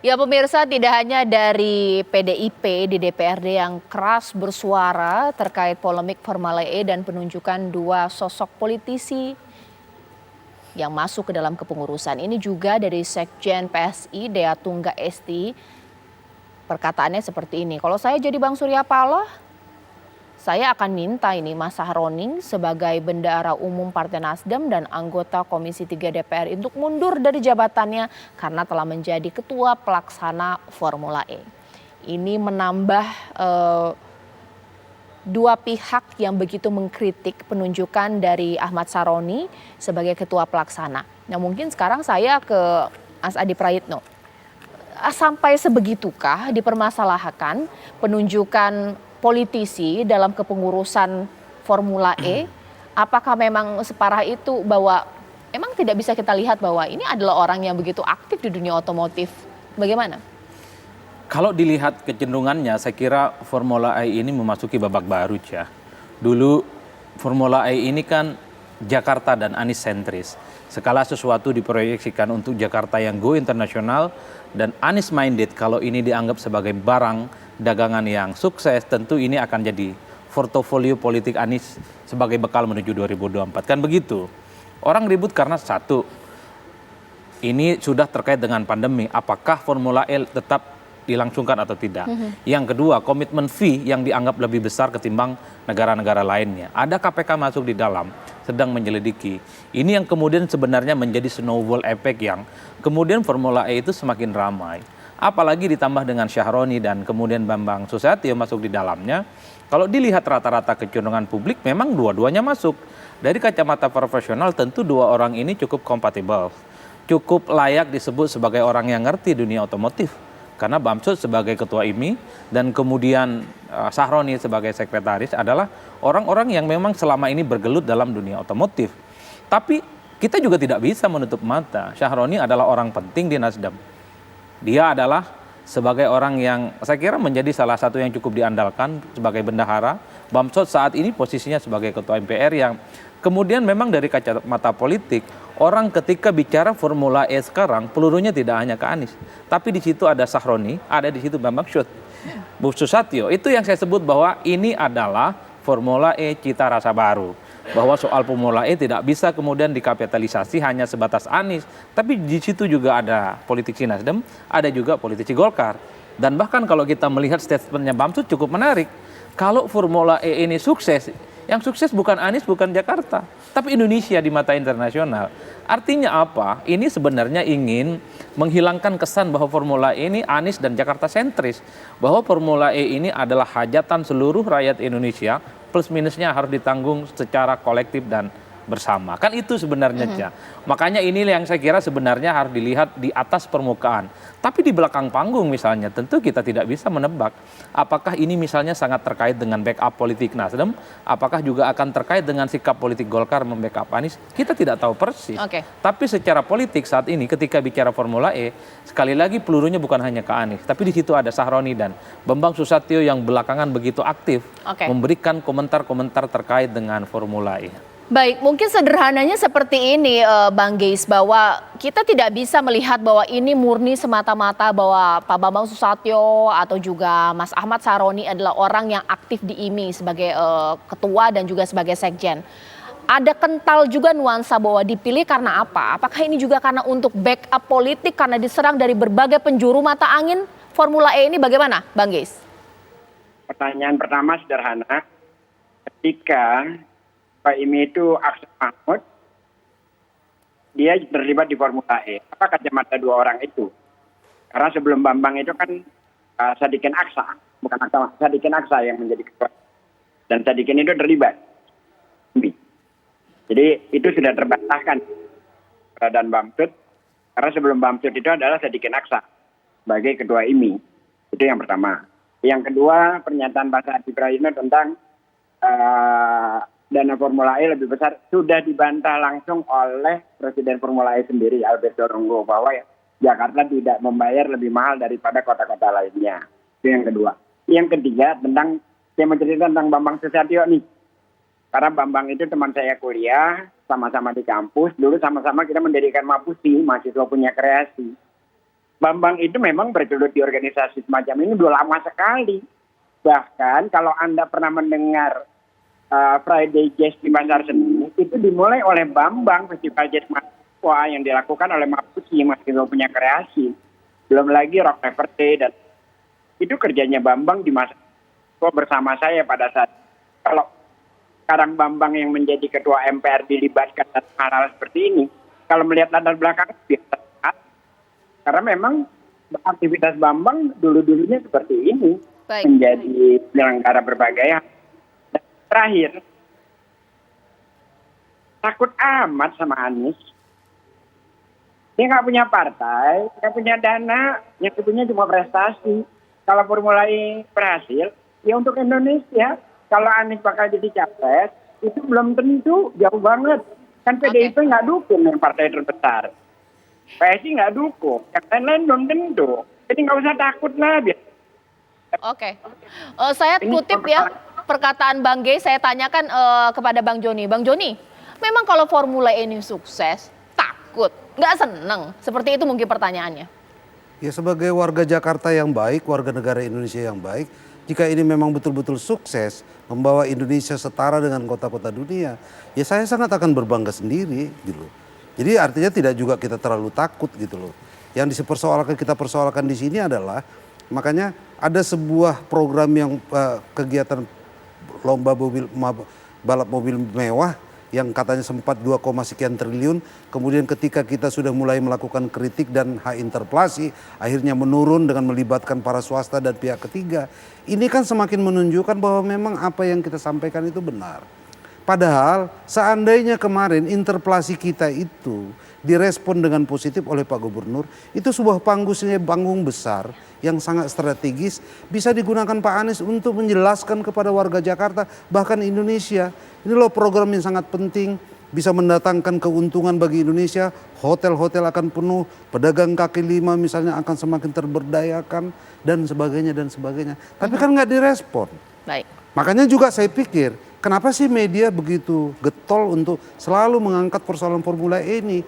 Ya pemirsa, tidak hanya dari PDIP di DPRD yang keras bersuara terkait polemik Formula E dan penunjukan dua sosok politisi yang masuk ke dalam kepengurusan. Ini juga dari Sekjen PSI Dea Tungga Esti, perkataannya seperti ini. Kalau saya jadi Bang Surya Paloh, saya akan minta ini Mas Sahroni sebagai Bendahara Umum Partai Nasdem dan anggota Komisi 3 DPR untuk mundur dari jabatannya karena telah menjadi ketua pelaksana Formula E. Ini menambah dua pihak yang begitu mengkritik penunjukan dari Ahmad Sahroni sebagai ketua pelaksana. Nah mungkin sekarang saya ke Mas Adi Prayitno. Sampai sebegitukah dipermasalahkan penunjukan politisi dalam kepengurusan Formula E? Apakah memang separah itu bahwa memang tidak bisa kita lihat bahwa ini adalah orang yang begitu aktif di dunia otomotif? Bagaimana? Kalau dilihat kecenderungannya, saya kira Formula E ini memasuki babak baru ya. Dulu Formula E ini kan Jakarta dan Anies sentris. Segala sesuatu diproyeksikan untuk Jakarta yang go internasional dan Anies minded. Kalau ini dianggap sebagai barang dagangan yang sukses, tentu ini akan jadi portofolio politik Anies sebagai bekal menuju 2024. Kan begitu. Orang ribut karena satu, ini sudah terkait dengan pandemi. Apakah Formula E tetap dilangsungkan atau tidak. Yang kedua, komitmen fee yang dianggap lebih besar ketimbang negara-negara lainnya. Ada KPK masuk di dalam, sedang menyelidiki. Ini yang kemudian sebenarnya menjadi snowball effect yang kemudian Formula E itu semakin ramai. Apalagi ditambah dengan Sahroni dan kemudian Bambang Susatyo masuk di dalamnya. Kalau dilihat rata-rata kecenderungan publik, memang dua-duanya masuk. Dari kacamata profesional tentu dua orang ini cukup kompatibel. Cukup layak disebut sebagai orang yang ngerti dunia otomotif. Karena Bamsud sebagai ketua IMI dan kemudian Sahroni sebagai sekretaris adalah orang-orang yang memang selama ini bergelut dalam dunia otomotif. Tapi kita juga tidak bisa menutup mata. Sahroni adalah orang penting di Nasdem. Dia adalah sebagai orang yang saya kira menjadi salah satu yang cukup diandalkan sebagai bendahara. Bamsud saat ini posisinya sebagai ketua MPR yang kemudian memang dari kacamata politik, orang ketika bicara Formula E sekarang, pelurunya tidak hanya ke Anies. Tapi di situ ada Sahroni, ada di situ Bambang Susatyo. Itu yang saya sebut bahwa ini adalah Formula E cita rasa baru. Bahwa soal Formula E tidak bisa kemudian dikapitalisasi hanya sebatas Anies. Tapi di situ juga ada politisi Nasdem, ada juga politisi Golkar. Dan bahkan kalau kita melihat statementnya Bamsud cukup menarik. Kalau Formula E ini sukses, yang sukses bukan Anies, bukan Jakarta, tapi Indonesia di mata internasional. Artinya apa? Ini sebenarnya ingin menghilangkan kesan bahwa Formula E ini Anies dan Jakarta sentris. Bahwa Formula E ini adalah hajatan seluruh rakyat Indonesia, plus minusnya harus ditanggung secara kolektif dan bersama. Kan itu sebenarnya. Makanya ini yang saya kira sebenarnya harus dilihat di atas permukaan. Tapi di belakang panggung misalnya tentu kita tidak bisa menebak apakah ini misalnya sangat terkait dengan backup politik Nasdem, apakah juga akan terkait dengan sikap politik Golkar membackup Anies, kita tidak tahu persis. Tapi secara politik saat ini ketika bicara Formula E, sekali lagi pelurunya bukan hanya ke Anies, tapi di situ ada Sahroni dan Bambang Susatyo yang belakangan begitu aktif memberikan komentar-komentar terkait dengan Formula E. Baik, mungkin sederhananya seperti ini Bang Geis, bahwa kita tidak bisa melihat bahwa ini murni semata-mata bahwa Pak Bambang Susatyo atau juga Mas Ahmad Sahroni adalah orang yang aktif di IMI sebagai ketua dan juga sebagai sekjen. Ada kental juga nuansa bahwa dipilih karena apa? Apakah ini juga karena untuk backup politik, karena diserang dari berbagai penjuru mata angin Formula E ini, bagaimana Bang Geis? Pertanyaan pertama sederhana, ketika Pak IMI itu Aksa Mahmud, dia terlibat di Formula E. Apa kacamata dua orang itu? Karena sebelum Bambang itu kan Sadikin Aksa, bukan Aksa, Sadikin Aksa yang menjadi ketua. Dan Sadikin itu terlibat. Jadi itu sudah terbantahkan dan Bamsud. Karena sebelum Bamsud itu adalah Sadikin Aksa sebagai ketua IMI. Itu yang pertama. Yang kedua, pernyataan Pak Adi Prayitno tentang dana Formula E lebih besar sudah dibantah langsung oleh Presiden Formula E sendiri, Alberto Rongo, bahwa Jakarta tidak membayar lebih mahal daripada kota-kota lainnya. Itu yang kedua. Yang ketiga, saya mau cerita tentang Bambang Susatyo nih. Karena Bambang itu teman saya kuliah, sama-sama di kampus. Dulu sama-sama kita mendirikan Mapusi, mahasiswa punya kreasi. Bambang itu memang bergelut di organisasi semacam ini udah lama sekali. Bahkan kalau Anda pernah mendengar Friday Jazz di Pasar Seni, itu dimulai oleh Bambang, festival jazz mahasiswa yang dilakukan oleh Mapusi, mahasiswa punya kreasi. Belum lagi Rock Never Day, dan itu kerjanya Bambang di masa bersama saya pada saat. Kalau sekarang Bambang yang menjadi ketua MPR dilibatkan dalam hal-hal seperti ini, kalau melihat latar belakang biasa. Karena memang aktivitas Bambang dulu-dulunya seperti ini. Baik. Menjadi penyelenggara berbagai hal. Dan terakhir, takut amat sama Anies. Dia nggak punya partai, nggak punya dana, yang punya cuma prestasi. Kalau Formula E berhasil, ya untuk Indonesia. Kalau Anies bakal jadi capres, itu belum tentu, jauh banget. Kan PDIP nggak dukung yang partai terbesar. PSI nggak dukung, yang lain-lain belum tentu. Jadi nggak usah takut lah. Oke. Saya kutip ya perkataan Bang G, saya tanyakan kepada Bang Joni. Bang Joni, memang kalau Formula E ini sukses, takut, nggak seneng? Seperti itu mungkin pertanyaannya. Ya sebagai warga Jakarta yang baik, warga negara Indonesia yang baik, jika ini memang betul-betul sukses, membawa Indonesia setara dengan kota-kota dunia, ya saya sangat akan berbangga sendiri gitu. Jadi artinya tidak juga kita terlalu takut gitu loh. Yang kita persoalkan di sini adalah, makanya ada sebuah program yang kegiatan lomba balap mobil mewah yang katanya sempat 2, sekian triliun. Kemudian ketika kita sudah mulai melakukan kritik dan hak interpelasi, akhirnya menurun dengan melibatkan para swasta dan pihak ketiga. Ini kan semakin menunjukkan bahwa memang apa yang kita sampaikan itu benar. Padahal seandainya kemarin interpelasi kita itu direspon dengan positif oleh Pak Gubernur, itu sebuah panggung besar yang sangat strategis, bisa digunakan Pak Anies untuk menjelaskan kepada warga Jakarta, bahkan Indonesia. Ini loh program yang sangat penting, bisa mendatangkan keuntungan bagi Indonesia, hotel-hotel akan penuh, pedagang kaki lima misalnya akan semakin terberdayakan, dan sebagainya dan sebagainya. Tapi kan nggak direspon. Baik. Makanya juga saya pikir, kenapa sih media begitu getol untuk selalu mengangkat persoalan Formula E ini?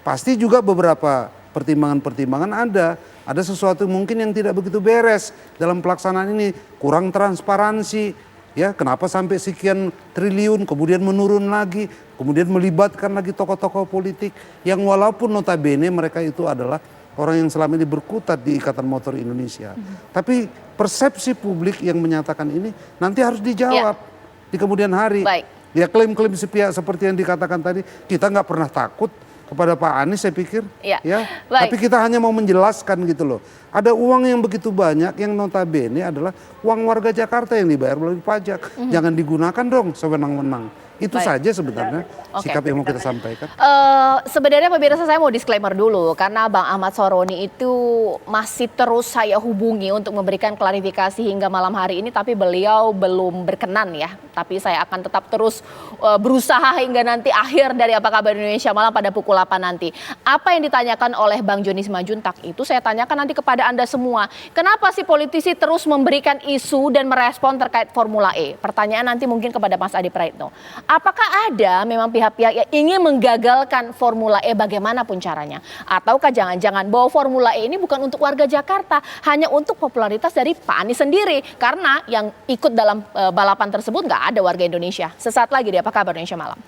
Pasti juga beberapa pertimbangan-pertimbangan ada. Ada sesuatu mungkin yang tidak begitu beres dalam pelaksanaan ini. Kurang transparansi. Ya, kenapa sampai sekian triliun kemudian menurun lagi. Kemudian melibatkan lagi tokoh-tokoh politik. Yang walaupun notabene mereka itu adalah orang yang selama ini berkutat di Ikatan Motor Indonesia. Tapi persepsi publik yang menyatakan ini nanti harus dijawab di kemudian hari. Baik. Ya klaim-klaim sepihak seperti yang dikatakan tadi, kita nggak pernah takut kepada Pak Anies saya pikir. Ya. Tapi kita hanya mau menjelaskan gitu loh. Ada uang yang begitu banyak yang notabene adalah uang warga Jakarta yang dibayar melalui pajak. Jangan digunakan dong sewenang-wenang. Itu saja sebenarnya sikap yang mau kita sampaikan. Sebenarnya pemirsa saya mau disclaimer dulu karena Bang Ahmad Saroni itu masih terus saya hubungi untuk memberikan klarifikasi hingga malam hari ini, tapi beliau belum berkenan ya. Tapi saya akan tetap terus berusaha hingga nanti akhir dari Apa Kabar Indonesia Malam pada pukul 8 nanti. Apa yang ditanyakan oleh Bang Joni Simanjuntak itu saya tanyakan nanti kepada Anda semua. Kenapa sih politisi terus memberikan isu dan merespon terkait Formula E? Pertanyaan nanti mungkin kepada Mas Adi Praitno. Apakah ada memang pihak-pihak yang ingin menggagalkan Formula E bagaimanapun caranya? Ataukah jangan-jangan bahwa Formula E ini bukan untuk warga Jakarta, hanya untuk popularitas dari Pak Anies sendiri? Karena yang ikut dalam balapan tersebut nggak ada warga Indonesia. Sesaat lagi di Apa Kabar Indonesia Malam.